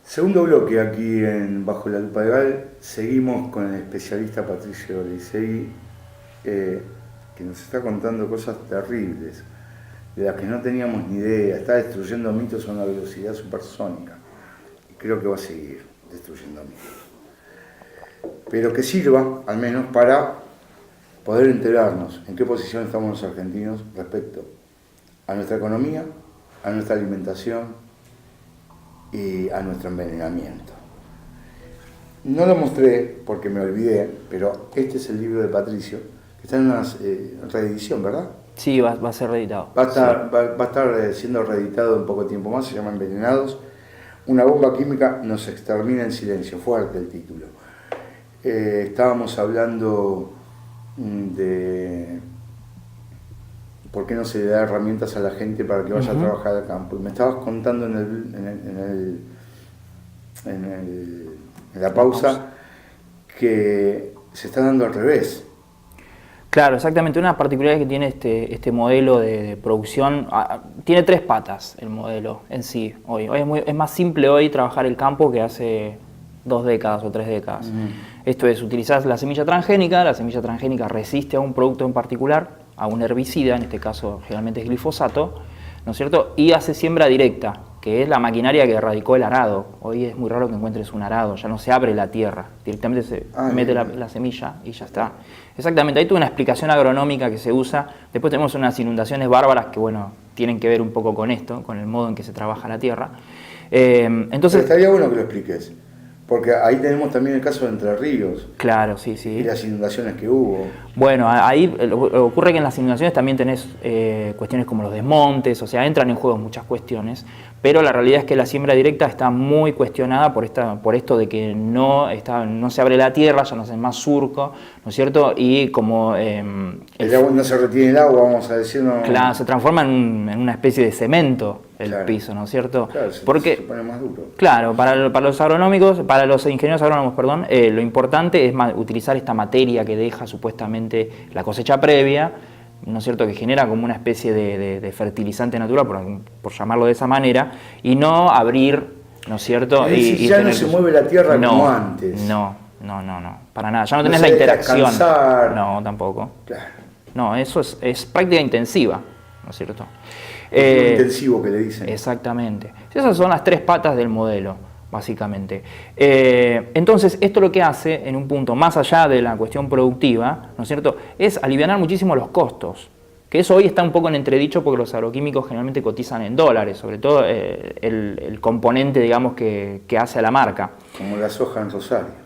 Segundo bloque aquí en Bajo la Lupa de Gal. Seguimos con el especialista Patricio Lisegui, que nos está contando cosas terribles, de las que no teníamos ni idea. Está destruyendo mitos a una velocidad supersónica. Y creo que va a seguir destruyendo mitos. Pero que sirva, al menos, para poder enterarnos en qué posición estamos los argentinos respecto a nuestra economía, a nuestra alimentación y a nuestro envenenamiento. No lo mostré porque me olvidé, pero este es el libro de Patricio, que está en una reedición, ¿verdad? Sí, va a ser reeditado. Va a estar siendo reeditado en poco tiempo más. Se llama Envenenados. Una bomba química nos extermina en silencio. Fuerte el título. Estábamos hablando de por qué no se le da herramientas a la gente para que vaya a trabajar al campo. Y me estabas contando en la pausa que se está dando al revés. Claro, exactamente. Una particularidad que tiene este modelo de producción, tiene 3 patas el modelo en sí hoy. Es más simple hoy trabajar el campo que hace 2 décadas o 3 décadas. Esto es, utilizar la semilla transgénica resiste a un producto en particular, a un herbicida, en este caso generalmente es glifosato, ¿no es cierto? Y hace siembra directa, que es la maquinaria que erradicó el arado. Hoy es muy raro que encuentres un arado, ya no se abre la tierra, directamente se mete la semilla y ya está. Exactamente, hay toda una explicación agronómica que se usa. Después tenemos unas inundaciones bárbaras que, bueno, tienen que ver un poco con esto, con el modo en que se trabaja la tierra. Entonces, pero estaría bueno que lo expliques, porque ahí tenemos también el caso de Entre Ríos. Claro, sí. Y las inundaciones que hubo. Bueno, ahí ocurre que en las inundaciones también tenés cuestiones como los desmontes, o sea, entran en juego muchas cuestiones, pero la realidad es que la siembra directa está muy cuestionada por esto de que no se abre la tierra, ya no hace más surco, ¿no es cierto? Y como el agua no se retiene el agua, vamos a decir, no. Claro, se transforma en una especie de cemento el piso, ¿no es cierto? Claro, porque se pone más duro. Claro, para los ingenieros agrónomos, lo importante es utilizar esta materia que deja supuestamente la cosecha previa, ¿no es cierto?, que genera como una especie de fertilizante natural, por llamarlo de esa manera, y no abrir, ¿no es cierto? Y ya no se mueve la tierra como antes. No, para nada. Ya no tenés la interacción. Descansar. No, tampoco. Claro. No, eso es práctica intensiva, ¿no es cierto? Intensivo que le dicen. Exactamente. Esas son las 3 patas del modelo, básicamente. Entonces, esto lo que hace, en un punto más allá de la cuestión productiva, ¿no es cierto?, es alivianar muchísimo los costos. Que eso hoy está un poco en entredicho porque los agroquímicos generalmente cotizan en dólares, sobre todo el componente, digamos, que hace a la marca. Como la soja en Rosario.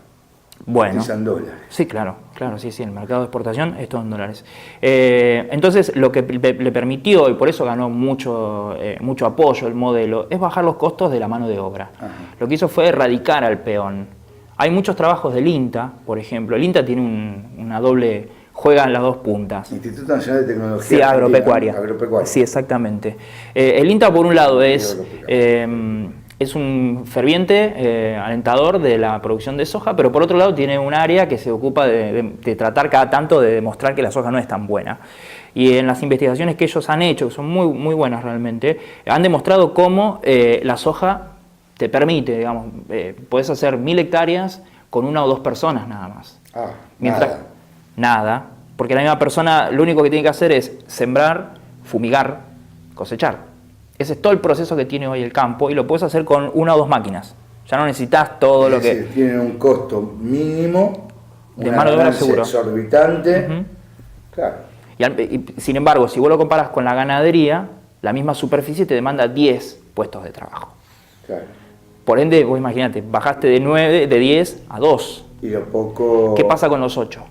Bueno, cotizan dólares. Sí, claro, sí, el mercado de exportación es todo en dólares. Entonces, lo que le permitió, y por eso ganó mucho apoyo el modelo, es bajar los costos de la mano de obra. Ajá. Lo que hizo fue erradicar al peón. Hay muchos trabajos del INTA, por ejemplo. El INTA tiene una doble, juega en las 2 puntas. Instituto Nacional de Tecnología. Sí, agropecuaria. Sí, exactamente. El INTA, por un lado, es un ferviente alentador de la producción de soja, pero por otro lado tiene un área que se ocupa de tratar cada tanto de demostrar que la soja no es tan buena. Y en las investigaciones que ellos han hecho, que son muy, muy buenas realmente, han demostrado cómo la soja te permite, digamos, podés hacer 1000 hectáreas con 1 o 2 personas nada más. Nada, porque la misma persona lo único que tiene que hacer es sembrar, fumigar, cosechar. Ese es todo el proceso que tiene hoy el campo y lo puedes hacer con 1 o 2 máquinas. Ya no necesitas todo lo que... Tienen un costo mínimo, de mano de obra seguro, exorbitante. Claro. Y sin embargo, si vos lo comparas con la ganadería, la misma superficie te demanda 10 puestos de trabajo. Claro. Por ende, vos imagínate, bajaste de 10 a 2. Y lo poco... ¿Qué pasa con los 8?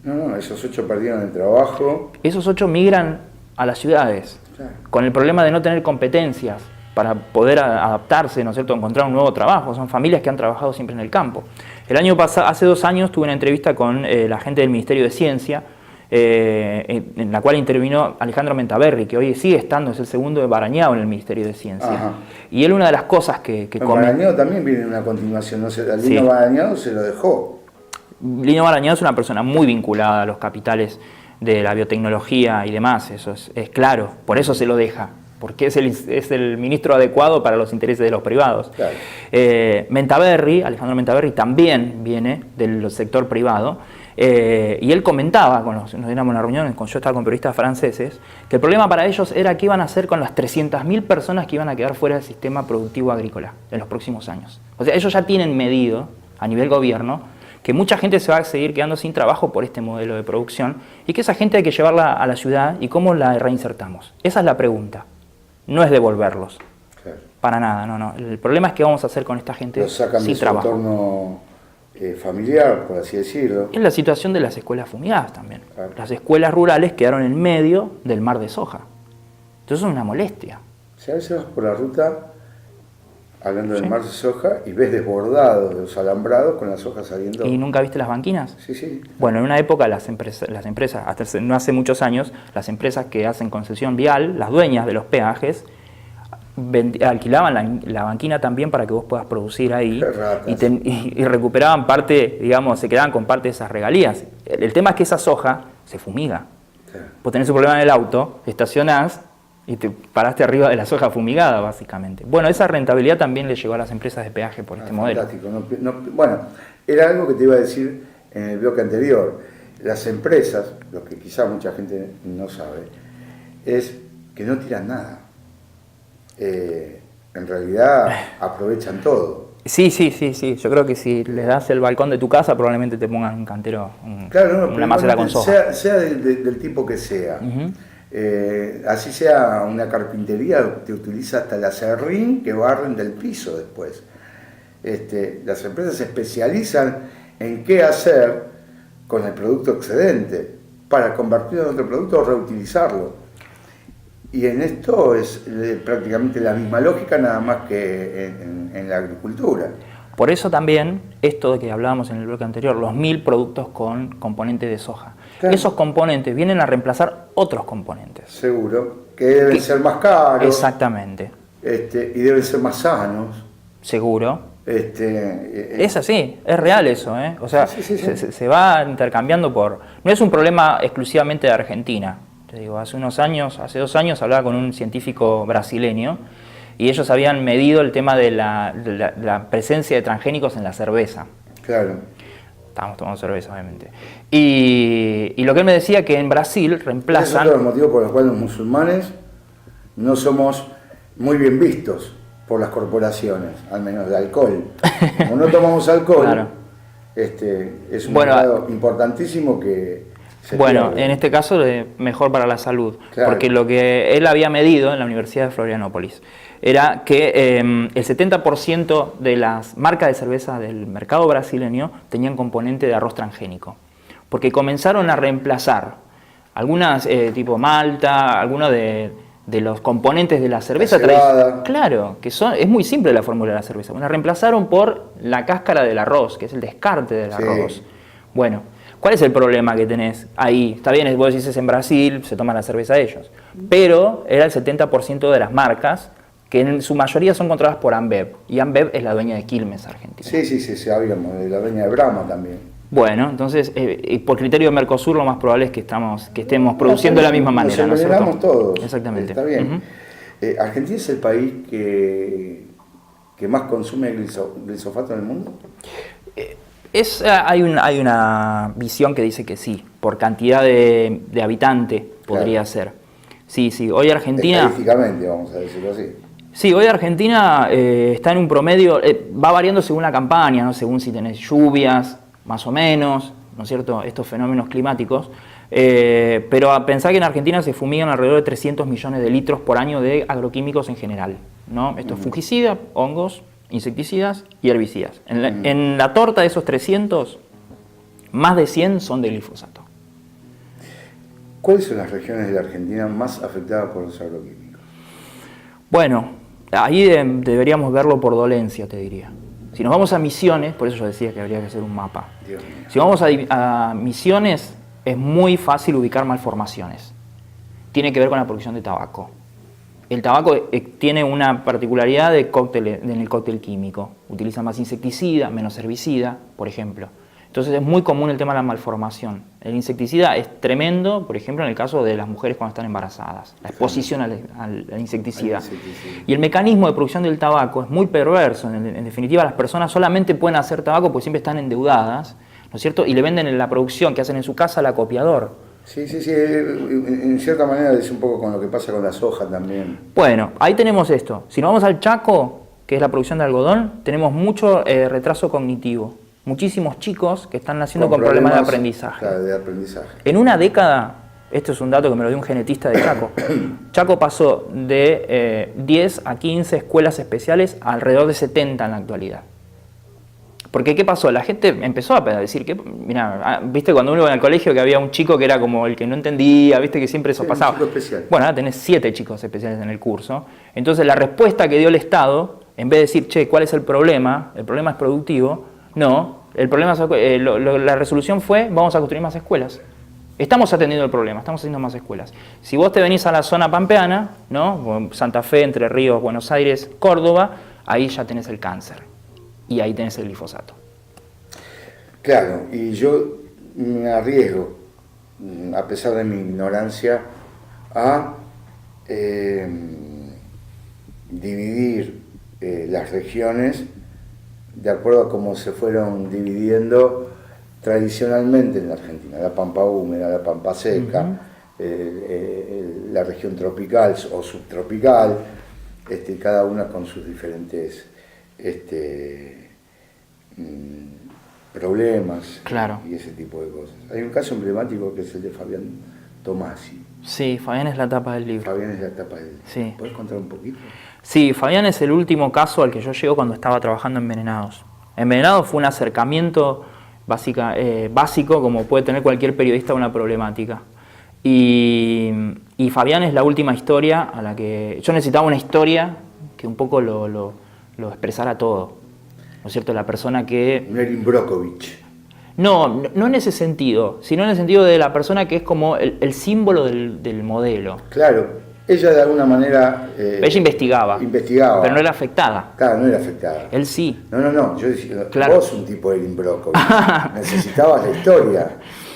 No, esos 8 perdieron el trabajo. Esos 8 migran a las ciudades. Claro. Con el problema de no tener competencias para poder adaptarse, ¿no es cierto?, encontrar un nuevo trabajo. Son familias que han trabajado siempre en el campo. El año pasado, hace 2 años, tuve una entrevista con la gente del Ministerio de Ciencia, en la cual intervino Alejandro Mentaberri, que hoy sigue estando, es el segundo de Barañao en el Ministerio de Ciencia. Ajá. Y él, una de las cosas que Barañao también viene en una continuación, no sé, al Lino Barañao se lo dejó. Lino Barañao es una persona muy vinculada a los capitales de la biotecnología y demás, eso es claro, por eso se lo deja, porque es el ministro adecuado para los intereses de los privados. Claro. Alejandro Mentaverri, también viene del sector privado, y él comentaba, nos éramos en una reunión, yo estaba con periodistas franceses, que el problema para ellos era qué iban a hacer con las 300.000 personas que iban a quedar fuera del sistema productivo agrícola en los próximos años. O sea, ellos ya tienen medido, a nivel gobierno, que mucha gente se va a seguir quedando sin trabajo por este modelo de producción y que esa gente hay que llevarla a la ciudad y cómo la reinsertamos. Esa es la pregunta, no es devolverlos. Claro. Para nada, no. El problema es qué vamos a hacer con esta gente Los sacan sin de su trabajo. entorno familiar, por así decirlo. Es la situación de las escuelas fumigadas también. Claro. Las escuelas rurales quedaron en medio del mar de soja. Entonces es una molestia. Si a veces vas por la ruta, hablando del Sí. mar de soja, y ves desbordados los alambrados con las hojas saliendo. ¿Y nunca viste las banquinas? Sí, sí. Bueno, en una época las empresas, no hace muchos años, las empresas que hacen concesión vial, las dueñas de los peajes, alquilaban la banquina también para que vos puedas producir ahí Qué ratas. y recuperaban parte, digamos, se quedaban con parte de esas regalías. El tema es que esa soja se fumiga. Claro. Vos tenés un problema en el auto, estacionás y te paraste arriba de la soja fumigada, básicamente. Bueno, esa rentabilidad también le llegó a las empresas de peaje por este modelo. Fantástico. Bueno, era algo que te iba a decir en el bloque anterior. Las empresas, lo que quizá mucha gente no sabe, es que no tiran nada. En realidad aprovechan todo. Sí. Yo creo que si les das el balcón de tu casa, probablemente te pongan un cantero, Claro, una maceta con soja. sea del tipo que sea. Ujú. Así sea una carpintería, te utiliza hasta el aserrín que barren del piso después. Las empresas se especializan en qué hacer con el producto excedente para convertirlo en otro producto o reutilizarlo. Y en esto es prácticamente la misma lógica, nada más que en la agricultura. Por eso también, esto de que hablábamos en el bloque anterior, los 1000 productos con componente de soja. Claro. Esos componentes vienen a reemplazar otros componentes. Seguro, que deben ser más caros. Exactamente, Y deben ser más sanos. seguro. Eh, Es así, es real eso, ¿eh? O sea, Sí. se va intercambiando por... No es un problema exclusivamente de Argentina. Te digo, hace 2 años hablaba con un científico brasileño y ellos habían medido el tema de la presencia de transgénicos en la cerveza. Claro. Estábamos tomando cerveza, obviamente. Y lo que él me decía que en Brasil Ese es reemplazan... otro de los motivos por los cuales los musulmanes no somos muy bien vistos por las corporaciones, al menos de alcohol. Como no tomamos alcohol, Claro. Es un Bueno, mercado importantísimo que se Bueno, pierde. en este caso mejor para la salud, Claro. porque lo que él había medido en la Universidad de Florianópolis era que el 70% de las marcas de cerveza del mercado brasileño tenían componente de arroz transgénico, porque comenzaron a reemplazar algunas tipo malta, algunos de los componentes de la cerveza La cebada. tradicional. Claro, que es muy simple la fórmula de la cerveza. Bueno, la reemplazaron por la cáscara del arroz, que es el descarte del Sí. arroz. Bueno, ¿cuál es el problema que tenés ahí? Está bien, vos decís es en Brasil, se toman la cerveza ellos, pero era el 70% de las marcas que en su mayoría son controladas por Ambev, y Ambev es la dueña de Quilmes, Argentina. Sí, sabíamos, de la dueña de Brahma también. Bueno, entonces, y por criterio de Mercosur, lo más probable es que estemos produciendo de la misma manera, ¿no es cierto? Nos todos. Exactamente. Está bien. Ujú. ¿Argentina es el país que más consume glifosato en el mundo? Hay una visión que dice que sí, por cantidad de habitante podría ser. Sí, hoy Argentina... Estadísticamente, vamos a decirlo así. Sí, hoy Argentina está en un promedio, va variando según la campaña, ¿no? Según si tenés lluvias, más o menos, ¿no es cierto?, estos fenómenos climáticos, pero a pensar que en Argentina se fumigan alrededor de 300 millones de litros por año de agroquímicos en general, ¿no? Esto es fungicida, hongos, insecticidas y herbicidas. En la torta de esos 300, más de 100 son de glifosato. ¿Cuáles son las regiones de la Argentina más afectadas por los agroquímicos? Bueno, ahí deberíamos verlo por dolencia, te diría. Si nos vamos a Misiones, por eso yo decía que habría que hacer un mapa. Dios mío. Si vamos a Misiones, es muy fácil ubicar malformaciones. Tiene que ver con la producción de tabaco. El tabaco tiene una particularidad en el cóctel químico. Utiliza más insecticida, menos herbicida, por ejemplo. Entonces es muy común el tema de la malformación. El insecticida es tremendo, por ejemplo, en el caso de las mujeres cuando están embarazadas, la exposición al insecticida. Y el mecanismo de producción del tabaco es muy perverso. En definitiva, las personas solamente pueden hacer tabaco porque siempre están endeudadas, ¿no es cierto? Y le venden en la producción que hacen en su casa al acopiador. Sí, en cierta manera es un poco con lo que pasa con la soja también. Bueno, ahí tenemos esto. Si nos vamos al Chaco, que es la producción de algodón, tenemos mucho retraso cognitivo. Muchísimos chicos que están naciendo con problemas de aprendizaje. Claro, de aprendizaje. En una década, esto es un dato que me lo dio un genetista de Chaco, Chaco pasó de 10 a 15 escuelas especiales a alrededor de 70 en la actualidad. Porque ¿qué pasó? La gente empezó a decir que, mira, viste cuando uno iba al colegio que había un chico que era como el que no entendía, viste que siempre eso pasaba. Un chico especial. Bueno, ahora tenés 7 chicos especiales en el curso. Entonces la respuesta que dio el Estado, en vez de decir, che, ¿cuál es el problema? El problema es productivo. No, el problema es, la resolución fue, vamos a construir más escuelas. Estamos atendiendo el problema, estamos haciendo más escuelas. Si vos te venís a la zona pampeana, ¿no? Santa Fe, Entre Ríos, Buenos Aires, Córdoba, ahí ya tenés el cáncer. Y ahí tenés el glifosato. Claro, y yo me arriesgo, a pesar de mi ignorancia, a dividir las regiones de acuerdo a cómo se fueron dividiendo tradicionalmente en la Argentina, la pampa húmeda, la pampa seca, la región tropical o subtropical, cada una con sus diferentes problemas, claro, y ese tipo de cosas. Hay un caso emblemático que es el de Fabián Tomasi. Sí, Fabián es la tapa del libro. Fabián es la tapa del libro. Sí. ¿Puedes contar un poquito? Sí, Fabián es el último caso al que yo llego cuando estaba trabajando en Envenenados. Envenenados fue un acercamiento básico como puede tener cualquier periodista a una problemática. Y Fabián es la última historia a la que... Yo necesitaba una historia que un poco lo expresara todo, ¿no es cierto? La persona que... Erin Brockovich. No en ese sentido, sino en el sentido de la persona que es como el símbolo del modelo. Claro, ella de alguna manera... ella investigaba, pero no era afectada. Claro, no era afectada. Él sí. No, yo decía, claro. Vos un tipo de Erin Brockovich, necesitabas la historia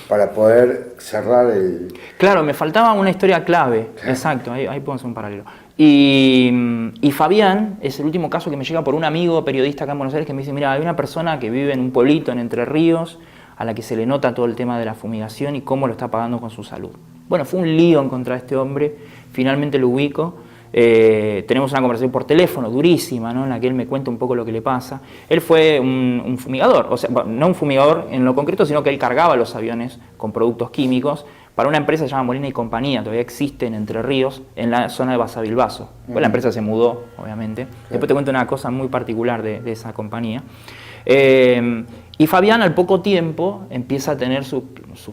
para poder cerrar el... Claro, me faltaba una historia clave, exacto, ahí podemos hacer un paralelo. Y Fabián es el último caso que me llega por un amigo periodista acá en Buenos Aires que me dice, mira, hay una persona que vive en un pueblito en Entre Ríos a la que se le nota todo el tema de la fumigación y cómo lo está pagando con su salud. Bueno, fue un lío encontrar a este hombre, finalmente lo ubico, tenemos una conversación por teléfono durísima, ¿no? En la que él me cuenta un poco lo que le pasa. Él fue un fumigador, o sea, no un fumigador en lo concreto, sino que él cargaba los aviones con productos químicos para una empresa que se llama Molina y Compañía, todavía existe en Entre Ríos, en la zona de Basavilbaso. Pues la empresa se mudó, obviamente. Claro. Después te cuento una cosa muy particular de esa compañía. Y Fabián al poco tiempo empieza a tener sus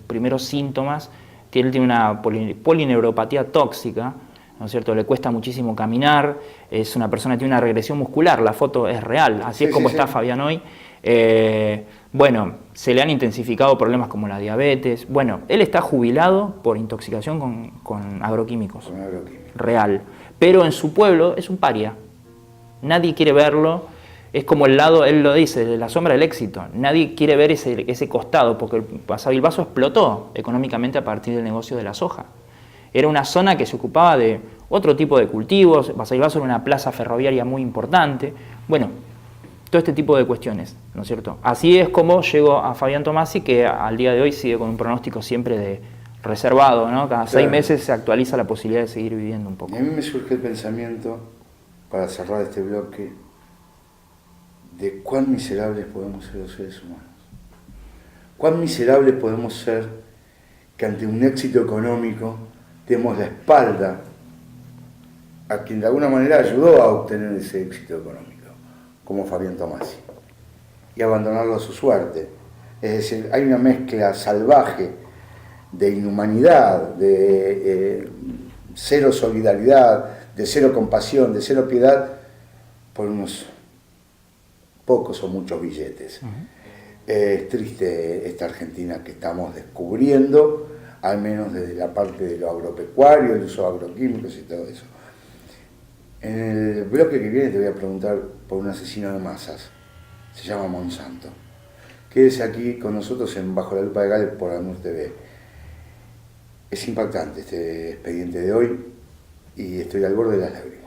primeros síntomas. Él tiene una polineuropatía tóxica, ¿no es cierto? Le cuesta muchísimo caminar, es una persona que tiene una regresión muscular, la foto es real, así es como está Fabián hoy. Bueno, se le han intensificado problemas como la diabetes. Bueno, él está jubilado por intoxicación con agroquímicos. Con agroquímicos. Real. Pero en su pueblo es un paria. Nadie quiere verlo. Es como el lado, él lo dice, de la sombra del éxito. Nadie quiere ver ese costado, porque el Basavilbaso explotó económicamente a partir del negocio de la soja. Era una zona que se ocupaba de otro tipo de cultivos. Basavilbaso era una plaza ferroviaria muy importante. Bueno, todo este tipo de cuestiones, ¿no es cierto? Así es como llegó a Fabián Tomasi, que al día de hoy sigue con un pronóstico siempre de reservado, ¿no? Cada 6 meses se actualiza la posibilidad de seguir viviendo un poco. Y a mí me surge el pensamiento, para cerrar este bloque, de cuán miserables podemos ser los seres humanos. Cuán miserables podemos ser que ante un éxito económico demos la espalda a quien de alguna manera ayudó a obtener ese éxito económico, como Fabián Tomasi, y abandonarlo a su suerte. Es decir, hay una mezcla salvaje de inhumanidad, de cero solidaridad, de cero compasión, de cero piedad, por unos pocos o muchos billetes. Es triste esta Argentina que estamos descubriendo, al menos desde la parte de lo agropecuario, el uso de agroquímicos y todo eso. En el bloque que viene te voy a preguntar por un asesino de masas, se llama Monsanto, Quédese aquí con nosotros en Bajo la Lupa Legal por ANUR TV. Es impactante este expediente de hoy y estoy al borde de las lágrimas.